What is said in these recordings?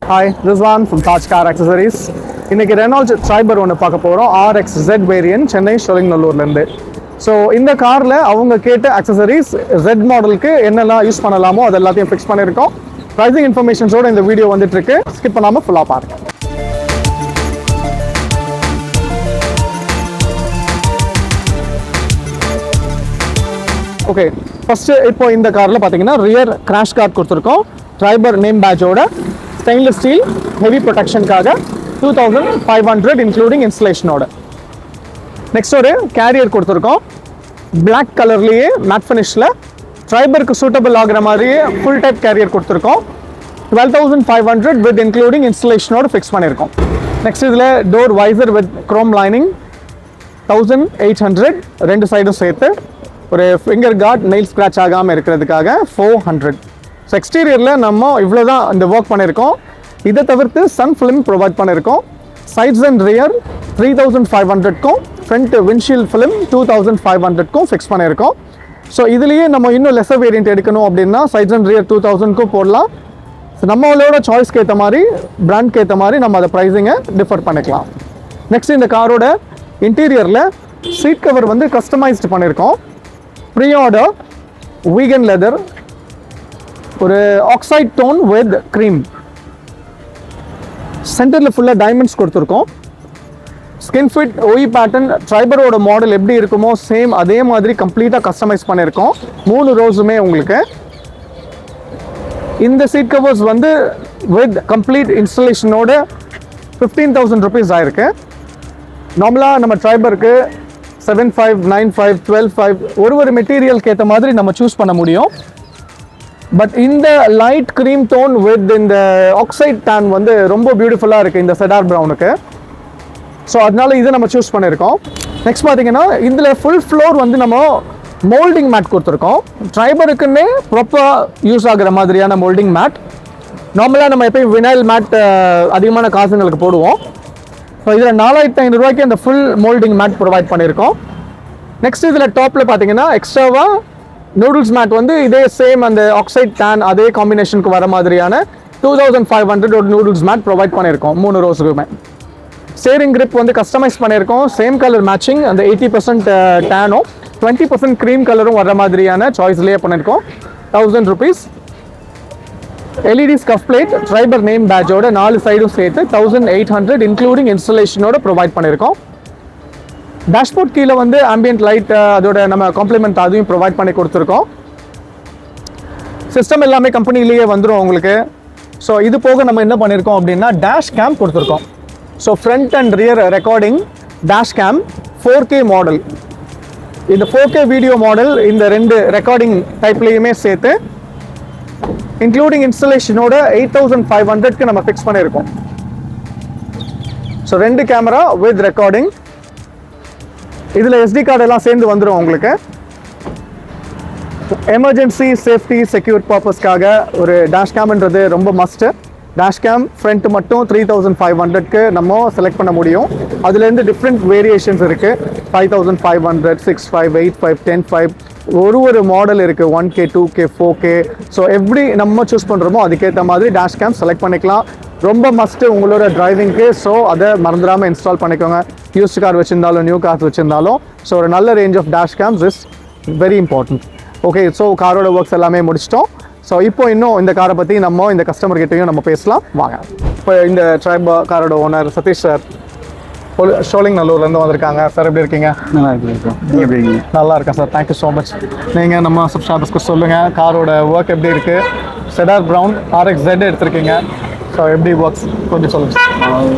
Hi, this is Van from tajcaraccessories. இன்னைக்கு Renault Triber ஒன்று பார்க்க போகிறோம். RXZ வேரியன்ட் சென்னை ஷோலிங்நல்லூர்லேருந்து. ஸோ இந்த காரில் அவங்க கேட்ட அக்சசரிஸ் Z மாடலுக்கு என்னெல்லாம் யூஸ் பண்ணலாமோ அது எல்லாத்தையும் ஃபிக்ஸ் பண்ணியிருக்கோம். ப்ரைசிங் இன்ஃபர்மேஷன்ஸோடு இந்த வீடியோ வந்துட்டு இருக்கு. ஸ்கிப் பண்ணாமல் ஃபுல்லாக பாருங்க. ஓகே, ஃபஸ்ட்டு இப்போ இந்த காரில் பார்த்தீங்கன்னா ரியர் கிராஷ் கார்ட் கொடுத்துருக்கோம். ட்ரைபர் நேம் பேட்சோட ஸ்டெயின்லெஸ் ஸ்டீல் ஹெவி ப்ரொடெக்ஷனுக்காக 2500 இன்க்ளூடிங் இன்ஸ்டலேஷனோட. நெக்ஸ்ட் ஒரு கேரியர் கொடுத்துருக்கோம். பிளாக் கலர்லேயே மேட் ஃபினிஷில் ட்ரைபருக்கு சூட்டபிள் ஆகிற மாதிரியே ஃபுல் டைப் கேரியர் கொடுத்துருக்கோம். 12500 வித் இன்க்ளூடிங் இன்ஸ்டலேஷனோட ஃபிக்ஸ் பண்ணியிருக்கோம். நெக்ஸ்ட் இதில் door visor with chrome lining 1800 ரெண்டு சைடும் சேர்த்து. ஒரு ஃபிங்கர் கார்ட் நெயில் ஸ்க்ராட்ச் ஆகாமல் இருக்கிறதுக்காக 400. ஸோ எக்ஸ்டீரியரில் நம்ம இவ்வளோ தான் இந்த ஒர்க் பண்ணியிருக்கோம். இதை தவிர்த்து சன் ஃபிலிம் ப்ரொவைட் பண்ணியிருக்கோம். சைட்ஸ் அண்ட் ரியர் 3500க்கும் ஃப்ரண்ட் விண்ட்ஷீல்ட் ஃபிலிம் 2500க்கும் ஃபிக்ஸ் பண்ணியிருக்கோம். ஸோ இதுலேயே நம்ம இன்னும் லெஸர் வேரியன்ட் எடுக்கணும் அப்படின்னா சைட்ஸ் அண்ட் ரியர் 2000க்கும் போடலாம். நம்மளோட சாய்ஸ்க்கு ஏற்ற மாதிரி பிராண்ட்க்கு ஏற்ற மாதிரி நம்ம அதை ப்ரைஸிங்கை டிஃபர் பண்ணிக்கலாம். நெக்ஸ்ட் இந்த காரோட இன்டீரியரில் சீட் கவர் வந்து கஸ்டமைஸ்டு பண்ணியிருக்கோம். ப்ரீ ஆர்டர் வீகன் லெதர், ஒரு ஆக்சைட் டோன் வித் க்ரீம், சென்டரில் ஃபுல்லாக டைமண்ட்ஸ் கொடுத்துருக்கோம். ஸ்கின் ஃபிட் ஒய் பேட்டர்ன் ட்ரைபரோட மாடல் எப்படி இருக்குமோ சேம் அதே மாதிரி கம்ப்ளீட்டாக கஸ்டமைஸ் பண்ணியிருக்கோம். 3 ரோஸுமே உங்களுக்கு. இந்த சீட் கவர்ஸ் வந்து வித் கம்ப்ளீட் இன்ஸ்டலேஷனோட 15,000 rupees ஆயிருக்கு. நார்மலாக நம்ம ட்ரைபருக்கு 7.5, 9.5, 12.5 ஒரு மெட்டீரியலுக்கு ஏற்ற மாதிரி நம்ம சூஸ் பண்ண முடியும். பட் இந்த லைட் க்ரீம் டோன் வித் இந்த ஆக்சைட் டேன் வந்து ரொம்ப பியூட்டிஃபுல்லாக இருக்குது இந்த செடார் ப்ரௌனுக்கு. ஸோ அதனால இதை நம்ம சூஸ் பண்ணியிருக்கோம். நெக்ஸ்ட் பார்த்தீங்கன்னா இதில் ஃபுல் ஃப்ளோர் வந்து நம்ம மோல்டிங் மேட் கொடுத்துருக்கோம். ட்ரைபருக்குன்னே ப்ராப்பராக யூஸ் ஆகிற மாதிரியான மோல்டிங் மேட். நார்மலாக நம்ம எப்பயும் வினைல் மேட் அதிகமான காசுங்களுக்கு போடுவோம். ஸோ இதில் 4500 ரூபாய்க்கு அந்த ஃபுல் மோல்டிங் மேட் ப்ரொவைட் பண்ணியிருக்கோம். நெக்ஸ்ட் இதில் டாப்பில் பார்த்தீங்கன்னா எக்ஸ்ட்ராவாக நூடுல்ஸ் மேட் வந்து இதே சேம் அந்த ஆக்சைட் டேன் அதே காம்பினேஷனுக்கு வர மாதிரியான 2500 ஒரு நூடுல்ஸ் மேட் ப்ரொவைட் பண்ணியிருக்கோம் 3 ரோஸுக்குமே. ஸ்டீரிங் கிரிப் வந்து கஸ்டமைஸ் பண்ணியிருக்கோம். சேம் கலர் மேட்சிங், அந்த 80% டேனும் 20% க்ரீம் கலரும் வர மாதிரியான சாய்ஸ்லேயே பண்ணியிருக்கோம். 1000 rupees. LED scuff plate Triber name பேட்சோட 4 சைடும் சேர்த்து 1800 இன்க்ளூடிங் இன்ஸ்டலேஷனோட ப்ரொவைட் பண்ணியிருக்கோம். டேஷ்போர்ட் கீழே வந்து ஆம்பியன்ட் லைட் அதோட நம்ம காம்ப்ளிமெண்ட் அதையும் ப்ரொவைட் பண்ணி கொடுத்துருக்கோம். சிஸ்டம் எல்லாமே கம்பெனிலேயே வந்துடும் உங்களுக்கு. ஸோ இது போக நம்ம என்ன பண்ணியிருக்கோம் அப்படின்னா டேஷ் கேம் கொடுத்துருக்கோம். So front and rear recording dash game 4K model. இந்த 4K வீடியோ மாடல் இந்த 2 ரெக்கார்டிங் டைப்லேயுமே சேர்த்து இன்க்ளூடிங் இன்ஸ்டலேஷனோட 8500க்கு நம்ம ஃபிக்ஸ் பண்ணியிருக்கோம். So 2 camera with recording. இதில் SD கார்டு எல்லாம் சேர்ந்து வந்துடும் உங்களுக்கு. எமர்ஜென்சி சேஃப்டி செக்யூர் பர்பஸ்க்காக ஒரு டேஷ் கேம்ன்றது ரொம்ப மஸ்ட்டு. டேஷ் கேம் ஃப்ரண்ட் மட்டும் 3500க்கு நம்ம செலக்ட் பண்ண முடியும். அதுலேருந்து டிஃப்ரெண்ட் வேரியேஷன்ஸ் இருக்குது. 5500, 6.5, 8.5, 10.5 ஒரு மாடல் இருக்குது. 1K, 2K, 4K. ஸோ எப்படி நம்ம சூஸ் பண்ணுறோமோ அதுக்கேற்ற மாதிரி டேஷ் கேம் செலக்ட் பண்ணிக்கலாம். ரொம்ப மஸ்ட்டு உங்களோட டிரைவிங்க்கு. ஸோ அதை மறந்துடாமல் இன்ஸ்டால் பண்ணிக்கோங்க. யூஸ்டு கார் வச்சுருந்தாலும் நியூ கார்ஸ் வச்சுருந்தாலும். ஸோ ஒரு நல்ல range of dash cams is very important. Okay, so காரோட ஒர்க்ஸ் எல்லாமே முடிச்சிட்டோம். ஸோ இப்போ இன்னும் இந்த காரை பற்றி நம்ம இந்த கஸ்டமர் கிட்டையும் நம்ம பேசலாம் வாங்க. இப்போ இந்த ட்ரைபர் காரோட ஓனர் சதீஷ் சார் ஷோலிங்நல்லூர்லேருந்து வந்திருக்காங்க. சார் எப்படி இருக்கீங்க? நல்லா இருக்கீங்க? நல்லா இருக்கேன் சார், தேங்க்யூ ஸோ மச். நீங்கள் நம்ம சப்ஸ்கிரைபர்ஸ்க்கு சொல்லுங்கள் காரோட ஒர்க் எப்படி இருக்குது. செடார் ப்ரௌன் RXZ எடுத்திருக்கீங்க. ஸோ எப்படி ஒர்க்ஸ் கொஞ்சம் சொல்லுங்கள்.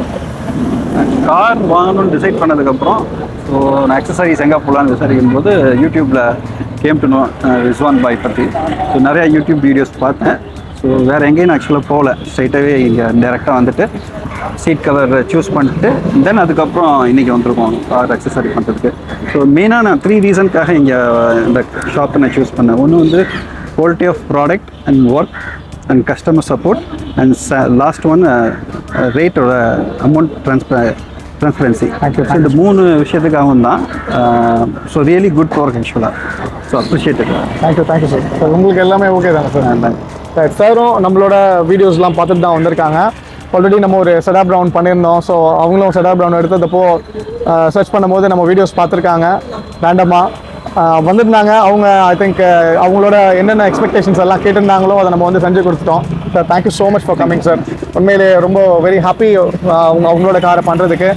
கார் வாங்கணும்னு டிசைட் பண்ணதுக்கப்புறம் ஸோ நான் அக்சசரிஸ் எங்கே போகலான்னு விசாரிக்கும் போது யூடியூப்பில் கேம் டு நோ ரிஸ்வான் பாய் பற்றி. ஸோ நிறையா யூடியூப் வீடியோஸ் பார்த்தேன். ஸோ வேறு எங்கேயும் நான் ஆக்சுவலாக போகல, ஸ்ட்ரைட்டாகவே இங்கே டேரெக்டாக வந்துட்டு சீட் கவர் சூஸ் பண்ணிட்டு தென் அதுக்கப்புறம் இன்றைக்கி வந்திருக்கோம் கார் அக்சசரி பண்ணுறதுக்கு. ஸோ மெயினாக நான் 3 ரீசனுக்காக இங்கே இந்த ஷாப்பை நான் சூஸ் பண்ணேன். ஒன்று வந்து quality of product and work and customer support and last one ரேட்டோட அமௌண்ட் ட்ரான்ஸ்பரன்சி. இந்த 3 விஷயத்துக்காகவும் தான். ஸோ ரியலி குட் ஒர்க் ஆக்சுவலாக. So appreciated. Thank you sir. Sir உங்களுக்கு எல்லாமே ஓகே தானே சார்? சாரும் நம்மளோட வீடியோஸ்லாம் பார்த்துட்டு தான் வந்திருக்காங்க. ஆல்ரெடி நம்ம ஒரு செடாப் ரவுண்ட் பண்ணியிருந்தோம். ஸோ அவங்களும் செடாப் ரவுண்ட் எடுத்ததப்போ சர்ச் பண்ணும்போது நம்ம வீடியோஸ் பார்த்துருக்காங்க. ரேண்டமாக வந்திருந்தாங்க. அவங்க ஐ திங்க் அவங்களோட என்னென்ன எக்ஸ்பெக்டேஷன்ஸ் எல்லாம் கேட்டிருந்தாங்களோ அதை நம்ம வந்து செஞ்சு கொடுத்துட்டோம். Sir thank you so much for coming sir. உண்மையிலே ரொம்ப வெரி ஹாப்பி அவங்களோட காரை பண்ணுறதுக்கு.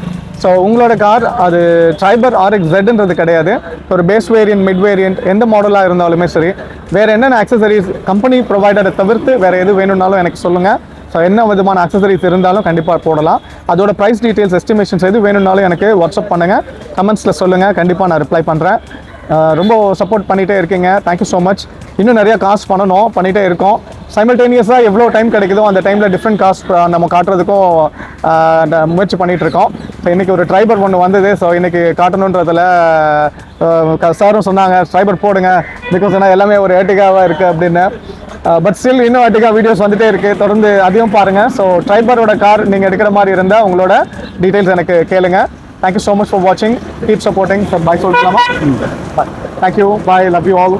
ஸோ உங்களோட கார் அது ட்ரைபர் RXZன்றது கிடையாது. ஒரு பேஸ் வேரியன்ட், மிட் வேரியன்ட், எந்த மாடலாக இருந்தாலுமே சரி, வேறு என்னென்ன அக்சசரிஸ் கம்பெனி ப்ரொவைடரை தவிர்த்து வேறு எது வேணும்னாலும் எனக்கு சொல்லுங்கள். ஸோ என்ன விதமான அக்சசரிஸ் இருந்தாலும் கண்டிப்பாக போடலாம். அதோட ப்ரைஸ் டீட்டெயில்ஸ், எஸ்டிமேஷன்ஸ் எது வேணும்னாலும் எனக்கு வாட்ஸ்அப் பண்ணுங்கள், கமெண்ட்ஸில் சொல்லுங்கள், கண்டிப்பாக நான் ரிப்ளை பண்ணுறேன். ரொம்ப சப்போர்ட் பண்ணிகிட்டே இருக்கீங்க. Thank you so much. இன்னும் நிறையா காசு பண்ணிகிட்டே இருக்கோம். சைமல்டேனியஸாக எவ்வளோ டைம் கிடைக்குதோ அந்த டைமில் டிஃப்ரெண்ட் காஸ்ட் நம்ம காட்டுறதுக்கும் முயற்சி பண்ணிகிட்ருக்கோம். ஸோ இன்றைக்கி ஒரு ட்ரைபர் ஒன்று வந்தது. ஸோ இன்றைக்கி காட்டணுன்றதில் சாரும் சொன்னாங்க ட்ரைபர் போடுங்க, பிகாஸ் ஏன்னா எல்லாமே ஒரு ஏர்டிகாவாக இருக்குது அப்படின்னு. பட் ஸ்டில் இன்னும் ஏர்டிகா வீடியோஸ் வந்துகிட்டே இருக்குது, தொடர்ந்து அதையும் பாருங்கள். ஸோ ட்ரைபரோட கார் நீங்கள் எடுக்கிற மாதிரி இருந்தால் உங்களோட டீட்டெயில்ஸ் எனக்கு கேளுங்க. Thank you so much for watching. Keep supporting. Bye. Bye. Thank you. Bye. Love you all.